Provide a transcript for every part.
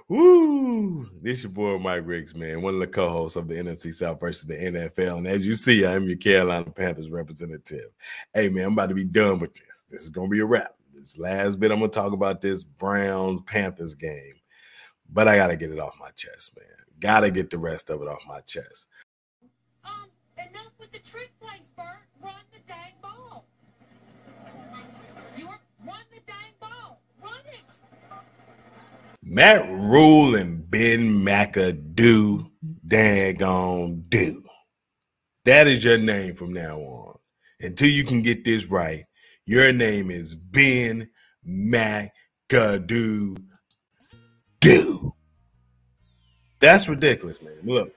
Woo! This your boy Mike Riggs, man, one of the co-hosts of the NFC South versus the NFL. And as you see, I am your Carolina Panthers representative. Hey, man, I'm about to be done with this. This is going to be a wrap. This last bit, I'm going to talk about this Browns-Panthers game. But I got to get it off my chest, man. Got to get the rest of it off my chest. Enough with the trick plays, Bert. Run the dang ball. Run the dang ball. Run it. Matt Rhule and McAdoo, daggone do. That is your name from now on. Until you can get this right, your name is Ben McAdoo do. That's ridiculous, man. Look,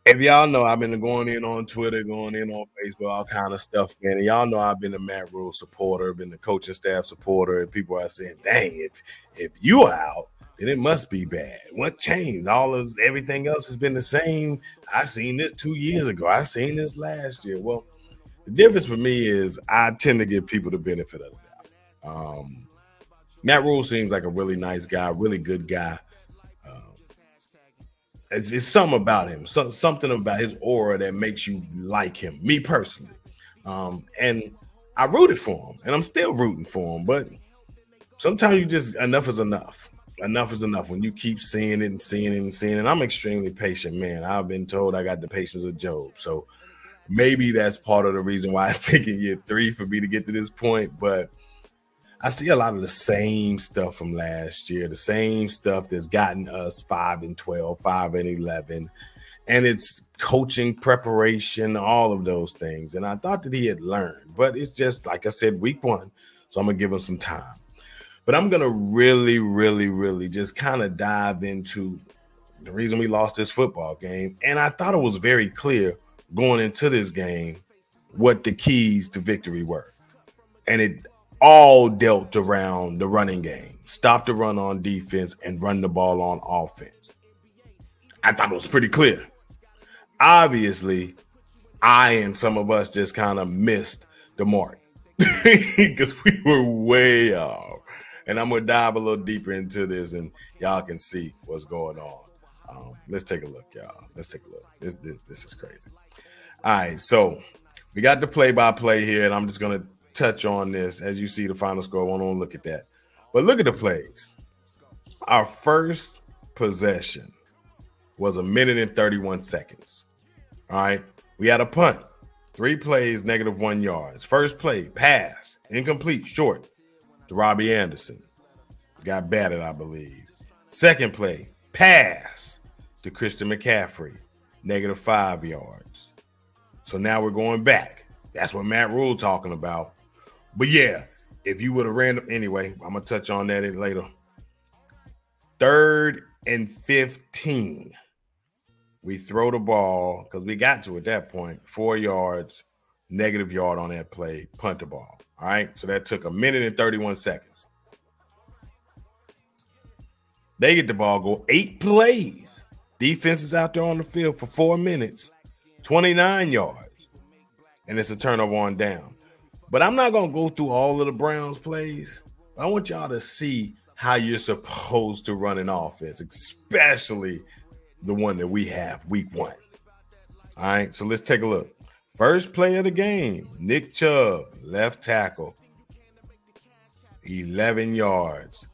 if y'all know, I've been going in on Twitter, going in on Facebook, all kind of stuff, man. And y'all know I've been a Matt Rhule supporter, been the coaching staff supporter, and people are saying, dang, if you are out, then it must be bad. What changed? Everything else has been the same. I seen this 2 years ago. I seen this last year. Well, the difference for me is I tend to give people the benefit of the doubt. Matt Rhule seems like a really nice guy, really good guy. It's something about him, something about his aura that makes you like him, me personally. And I rooted for him, and I'm still rooting for him. But sometimes you just, enough is enough. Enough is enough when you keep seeing it and seeing it and seeing it. And I'm extremely patient, man. I've been told I got the patience of Job. So maybe that's part of the reason why it's taken year 3 for me to get to this point. But I see a lot of the same stuff from last year, the same stuff that's gotten us 5-12, 5-11, and it's coaching preparation, all of those things. And I thought that he had learned, but it's just, like I said, week 1, so I'm going to give him some time. But I'm going to really just kind of dive into the reason we lost this football game. And I thought it was very clear going into this game what the keys to victory were. And it all dealt around the running game. Stop the run on defense and run the ball on offense. I thought it was pretty clear. Obviously, I and some of us just kind of missed the mark because we were way off. And I'm going to dive a little deeper into this and y'all can see what's going on. Let's take a look, y'all. Let's take a look. This is crazy. All right, so we got the play-by-play here, and I'm just going to touch on this. As you see the final score, I want to look at that. But look at the plays. Our first possession was 1 minute and 31 seconds. All right. We had a punt. 3 plays, -1 yards. First play, pass, incomplete, short to Robbie Anderson. Got batted, I believe. Second play, pass to Christian McCaffrey, -5 yards. So now we're going back. That's what Matt Rhule talking about. But yeah, if you would have ran anyway, I'm going to touch on that later. 3rd and 15. We throw the ball because we got to at that point. 4 yards, -yard on that play, punt the ball. All right. So that took 1 minute and 31 seconds. They get the ball, go 8 plays. Defense is out there on the field for 4 minutes, 29 yards. And it's a turnover on down. But I'm not going to go through all of the Browns plays. I want y'all to see how you're supposed to run an offense, especially the one that we have week 1. All right, so let's take a look. First play of the game, Nick Chubb, left tackle, 11 yards,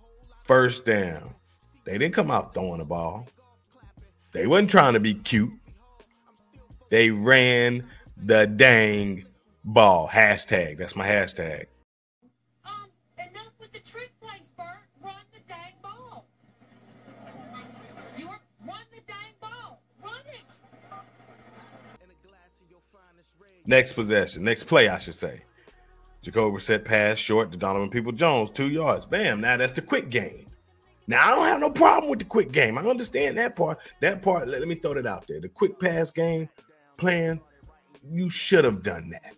first down. They didn't come out throwing the ball. They wasn't trying to be cute. They ran the dang ball. Hashtag. That's my hashtag. Enough with the trick plays, Bert. Run the dang ball. Run the dang ball. Run it. Next possession. Next play, I should say. Jacoby Brissett pass short to Donovan Peoples-Jones, 2 yards. Bam. Now that's the quick game. Now, I don't have no problem with the quick game. I understand that part. Let me throw that out there. The quick pass game plan, you should have done that.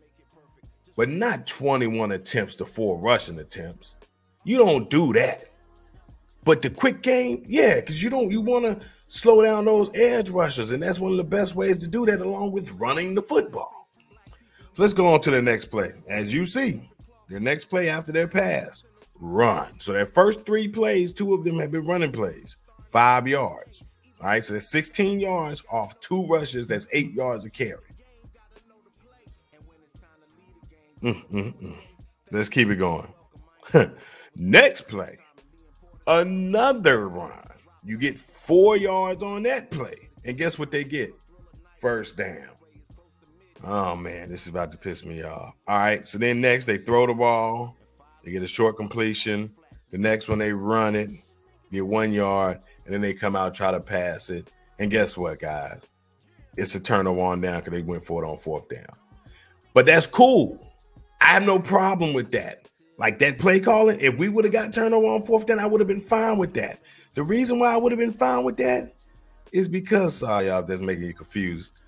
But not 21 attempts to 4 rushing attempts. You don't do that. But the quick game, yeah, because you want to slow down those edge rushers, and that's one of the best ways to do that, along with running the football. So let's go on to the next play. As you see, the next play after their pass, run. So that first 3 plays, 2 of them have been running plays, 5 yards. All right, so that's 16 yards off 2 rushes. That's 8 yards a carry. Let's keep it going. Next play, another run. You get 4 yards on that play. And guess what they get? First down. Oh, man, this is about to piss me off. All right, so then next they throw the ball. They get a short completion. The next one they run it, get 1 yard, and then they come out try to pass it. And guess what, guys? It's a turnover on down because they went for it on 4th down. But that's cool. I have no problem with that. Like that play calling, if we would have got turnover on 4th down, I would have been fine with that. The reason why I would have been fine with that is because, sorry, y'all, that's making you confused,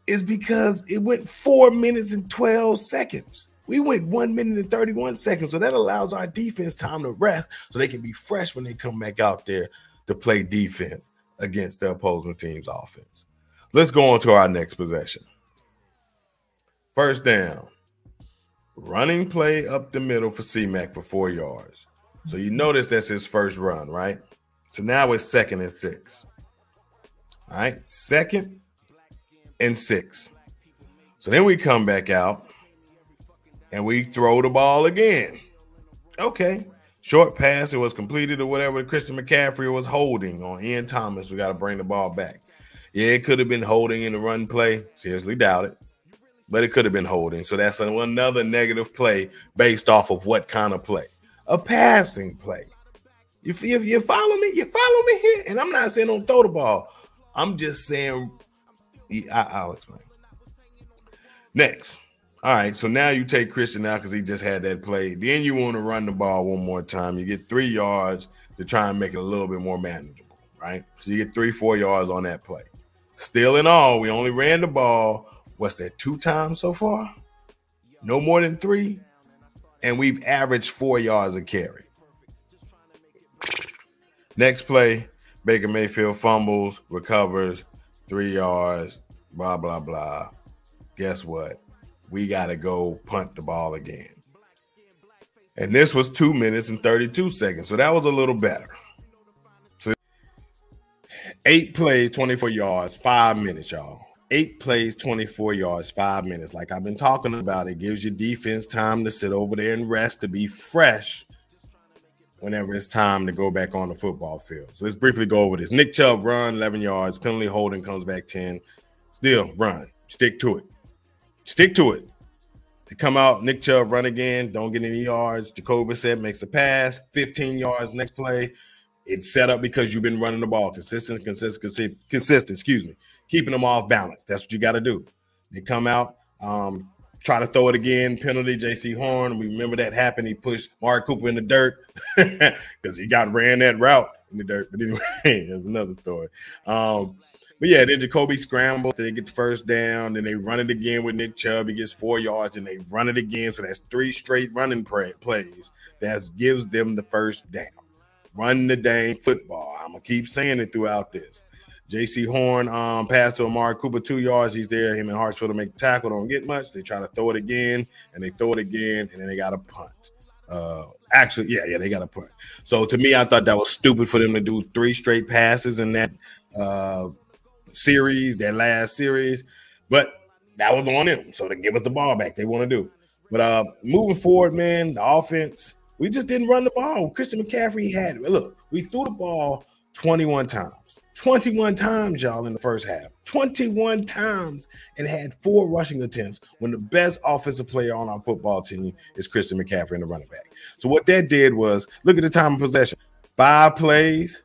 is because it went 4 minutes and 12 seconds. We went 1 minute and 31 seconds. So that allows our defense time to rest so they can be fresh when they come back out there to play defense against the opposing team's offense. Let's go on to our next possession. First down. Running play up the middle for C-Mac for 4 yards. So you notice that's his first run, right? So now it's 2nd and 6. All right, 2nd and 6. So then we come back out and we throw the ball again. Okay, short pass, it was completed or whatever. Christian McCaffrey was holding on Ian Thomas. We got to bring the ball back. Yeah, it could have been holding in the run play. Seriously doubt it. But it could have been holding. So that's another negative play based off of what kind of play? A passing play. You follow me? You follow me here? And I'm not saying don't throw the ball. I'm just saying, I'll explain. Next. All right, so now you take Christian out because he just had that play. Then you want to run the ball one more time. You get 3 yards to try and make it a little bit more manageable, right? So you get 3-4 yards on that play. Still in all, we only ran the ball, what's that, 2 times so far? No more than 3. And we've averaged 4 yards a carry. Next play, Baker Mayfield fumbles, recovers, 3 yards, blah, blah, blah. Guess what? We got to go punt the ball again. And this was 2 minutes and 32 seconds. So that was a little better. So 8 plays, 24 yards, 5 minutes, y'all. 8 plays, 24 yards, 5 minutes. Like I've been talking about, it gives your defense time to sit over there and rest, to be fresh whenever it's time to go back on the football field. So let's briefly go over this. Nick Chubb run, 11 yards. Penalty holding, comes back 10. Still run. Stick to it. Stick to it. They come out, Nick Chubb run again, don't get any yards. Jacoby Brissett makes a pass, 15 yards next play. It's set up because you've been running the ball. Consistent, keeping them off balance. That's what you got to do. They come out, try to throw it again, penalty, J.C. Horn. We remember that happened. He pushed Mark Cooper in the dirt because he ran that route in the dirt. But anyway, that's another story. But yeah, then Jacoby scrambles. They get the first down. Then they run it again with Nick Chubb. He gets 4 yards, and they run it again. So that's 3 straight running plays. That gives them the first down. Run the dang football. I'm going to keep saying it throughout this. J.C. Horn pass to Amari Cooper, 2 yards. He's there. Him and Hartsfield to make the tackle. Don't get much. They try to throw it again, and they throw it again, and then they got a punt. They got a punt. So to me, I thought that was stupid for them to do 3 straight passes in that series, that last series. But that was on them. So they give us the ball back. They want to do. But moving forward, man, the offense, we just didn't run the ball. Christian McCaffrey we threw the ball 21 times. 21 times, y'all, in the first half. 21 times, and had 4 rushing attempts when the best offensive player on our football team is Christian McCaffrey and the running back. So what that did was, look at the time of possession. 5 plays,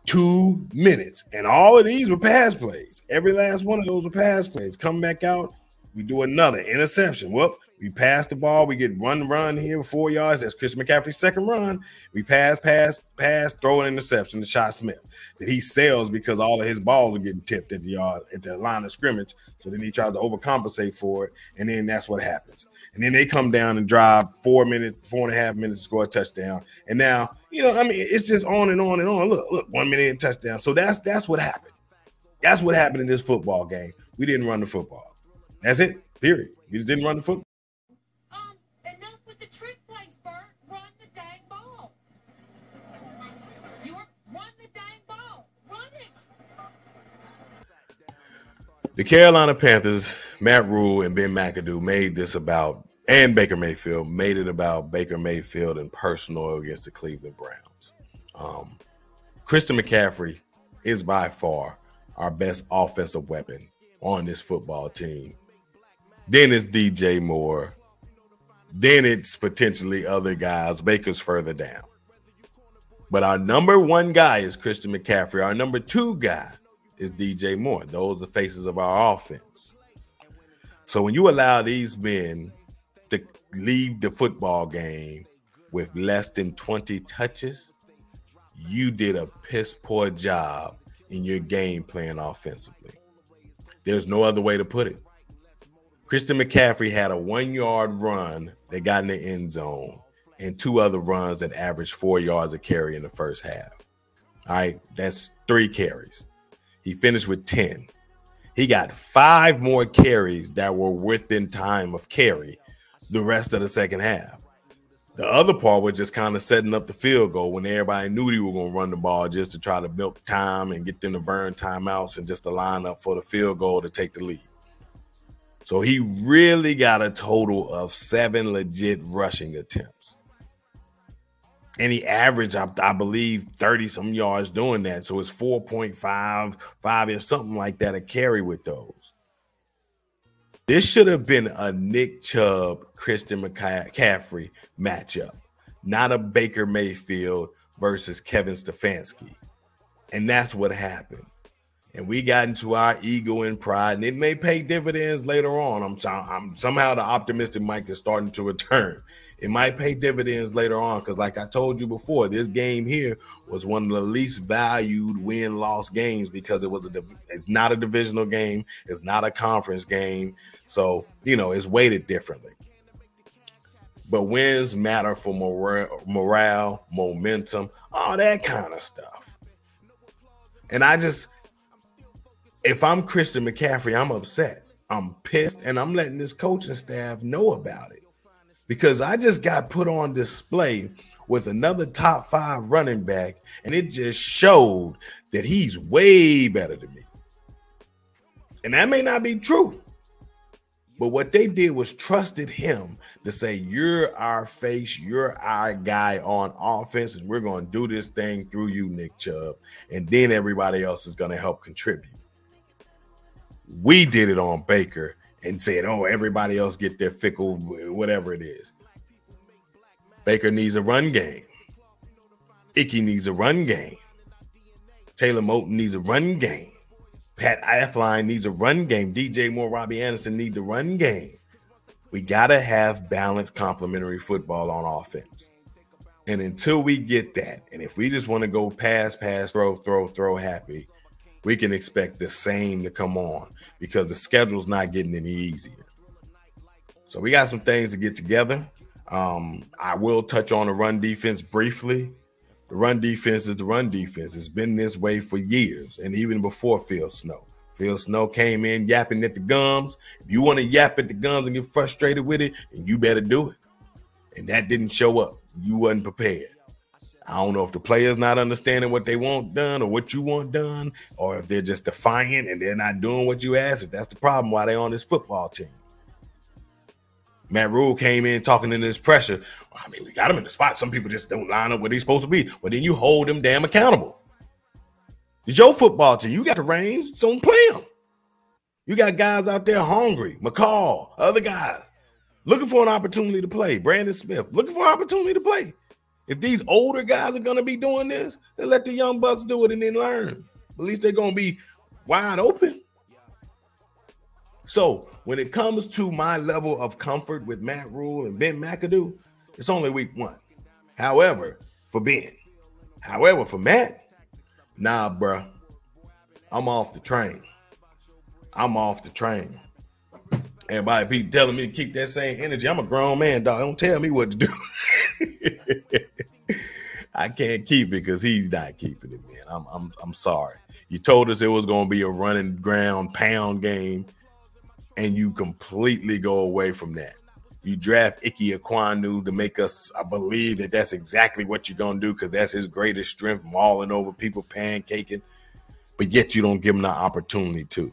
2 minutes. And all of these were pass plays. Every last one of those were pass plays. Come back out, we do another interception. We pass the ball. We get run here with 4 yards. That's Christian McCaffrey's second run. We pass, throw an interception to Shot Smith that he sells because all of his balls are getting tipped at the line of scrimmage. So then he tries to overcompensate for it, and then that's what happens. And then they come down and drive 4.5 minutes to score a touchdown. And now, it's just on and on and on. Look, 1 minute and touchdown. So that's what happened. That's what happened in this football game. We didn't run the football. That's it. Period. We just didn't run the football. Enough with the trick plays, Bert. Run the dang ball. The Carolina Panthers, Matt Rhule and Ben McAdoo made this about, and Baker Mayfield, made it about Baker Mayfield and personal against the Cleveland Browns. Christian McCaffrey is by far our best offensive weapon on this football team. Then it's DJ Moore. Then it's potentially other guys. Baker's further down. But our number one guy is Christian McCaffrey. Our number two guy is DJ Moore. Those are the faces of our offense. So when you allow these men to leave the football game with less than 20 touches, you did a piss poor job in your game plan offensively. There's no other way to put it. Christian McCaffrey had a 1-yard run that got in the end zone and 2 other runs that averaged 4 yards a carry in the first half. All right, that's 3 carries. He finished with 10. He got 5 more carries that were within time of carry the rest of the second half. The other part was just kind of setting up the field goal when everybody knew they were going to run the ball just to try to milk time and get them to burn timeouts and just to line up for the field goal to take the lead. So he really got a total of 7 legit rushing attempts. And he averaged, I believe, 30-some yards doing that. So it's 4.5, 5 or something like that a carry with those. This should have been a Nick Chubb, Christian McCaffrey matchup, not a Baker Mayfield versus Kevin Stefanski. And that's what happened. And we got into our ego and pride, and it may pay dividends later on. I'm somehow the optimistic Mike is starting to return. It might pay dividends later on because, like I told you before, this game here was one of the least valued win-loss games because it's not a divisional game. It's not a conference game. So, it's weighted differently. But wins matter for morale, momentum, all that kind of stuff. And if I'm Christian McCaffrey, I'm upset. I'm pissed, and I'm letting this coaching staff know about it. Because I just got put on display with another top 5 running back, and it just showed that he's way better than me. And that may not be true. But what they did was trusted him to say, you're our face, you're our guy on offense, and we're going to do this thing through you, Nick Chubb. And then everybody else is going to help contribute. We did it on Baker and said, everybody else get their fickle, whatever it is. Baker needs a run game. Icky needs a run game. Taylor Moton needs a run game. Pat Affline needs a run game. DJ Moore, Robbie Anderson need the run game. We got to have balanced complementary football on offense. And until we get that, and if we just want to go pass, throw, happy, we can expect the same to come on because the schedule's not getting any easier. So we got some things to get together. I will touch on the run defense briefly. The run defense is the run defense. It's been this way for years, and even before Phil Snow. Phil Snow came in yapping at the gums. If you want to yap at the gums and get frustrated with it, then you better do it. And that didn't show up. You wasn't prepared. I don't know if the players not understanding what they want done or what you want done, or if they're just defiant and they're not doing what you ask. If that's the problem, why they on this football team. Matt Rhule came in talking in this pressure. We got him in the spot. Some people just don't line up where they're supposed to be. But then you hold them damn accountable. It's your football team. You got the reins, so play them. You got guys out there hungry. McCall, other guys, looking for an opportunity to play. Brandon Smith, looking for an opportunity to play. If these older guys are going to be doing this, then let the young bucks do it and then learn. At least they're going to be wide open. So when it comes to my level of comfort with Matt Rhule and Ben McAdoo, it's only week 1. However, for Ben. However, for Matt, nah, bro. I'm off the train. Everybody be telling me to keep that same energy. I'm a grown man, dog. Don't tell me what to do. I can't keep it because he's not keeping it, man. I'm sorry. You told us it was going to be a running ground pound game, and you completely go away from that. You draft Ike Ekwonu to make us believe that that's exactly what you're going to do because that's his greatest strength, mauling over people, pancaking, but yet you don't give him the opportunity to.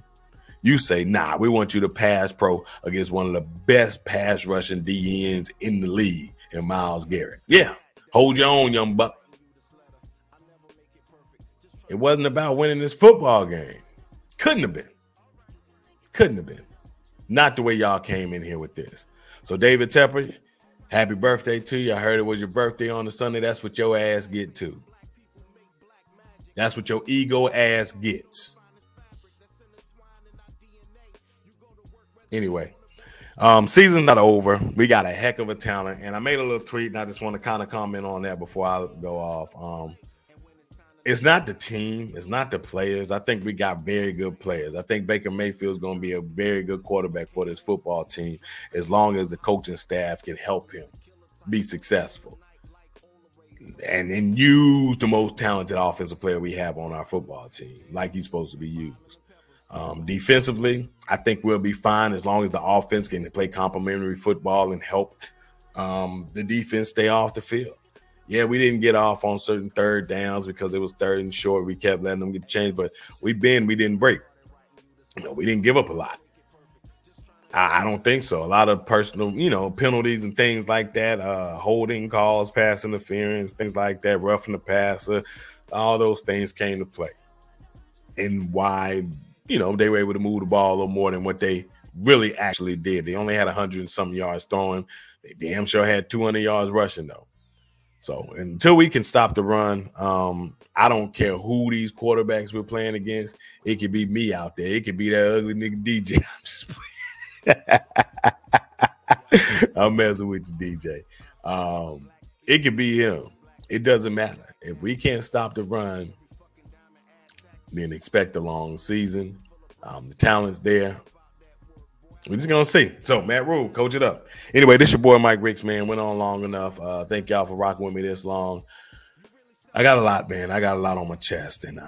You say, nah, we want you to pass pro against one of the best pass rushing DNs in the league in Myles Garrett. Yeah, hold your own, young buck. It wasn't about winning this football game. Couldn't have been. Couldn't have been. Not the way y'all came in here with this. So, David Tepper, happy birthday to you. I heard it was your birthday on the Sunday. That's what your ass get too. That's what your ego ass gets. Anyway, season's not over. We got a heck of a talent. And I made a little tweet, and I just want to kind of comment on that before I go off. It's not the team. It's not the players. I think we got very good players. I think Baker Mayfield is going to be a very good quarterback for this football team as long as the coaching staff can help him be successful and use the most talented offensive player we have on our football team like he's supposed to be used. Defensively, I think we'll be fine as long as the offense can play complementary football and help the defense stay off the field. Yeah, we didn't get off on certain third downs because it was third and short. We kept letting them get changed, but we didn't break. We didn't give up a lot. I don't think so. A lot of personal, penalties and things like that, holding calls, pass interference, things like that, roughing the passer, all those things came to play. And why, they were able to move the ball a little more than what they really actually did. They only had 100 and some yards throwing. They damn sure had 200 yards rushing, though. So until we can stop the run, I don't care who these quarterbacks we're playing against. It could be me out there. It could be that ugly nigga DJ. I'm just playing. I'm messing with you, DJ. It could be him. It doesn't matter. If we can't stop the run, then expect a long season. The talent's there. We're just going to see. So, Matt Rhule, coach it up. Anyway, this your boy, Mike Ricks, man. Went on long enough. Thank y'all for rocking with me this long. I got a lot, man. I got a lot on my chest. And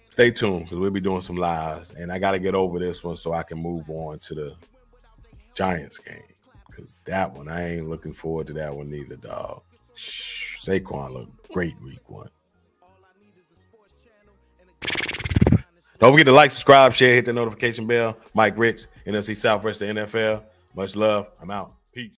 stay tuned because we'll be doing some lives. And I got to get over this one so I can move on to the Giants game. Because that one, I ain't looking forward to that one neither, dog. Saquon looked great week one. Don't forget to like, subscribe, share, hit the notification bell. Mike Ricks, NFC Southwest, the NFL. Much love. I'm out. Peace.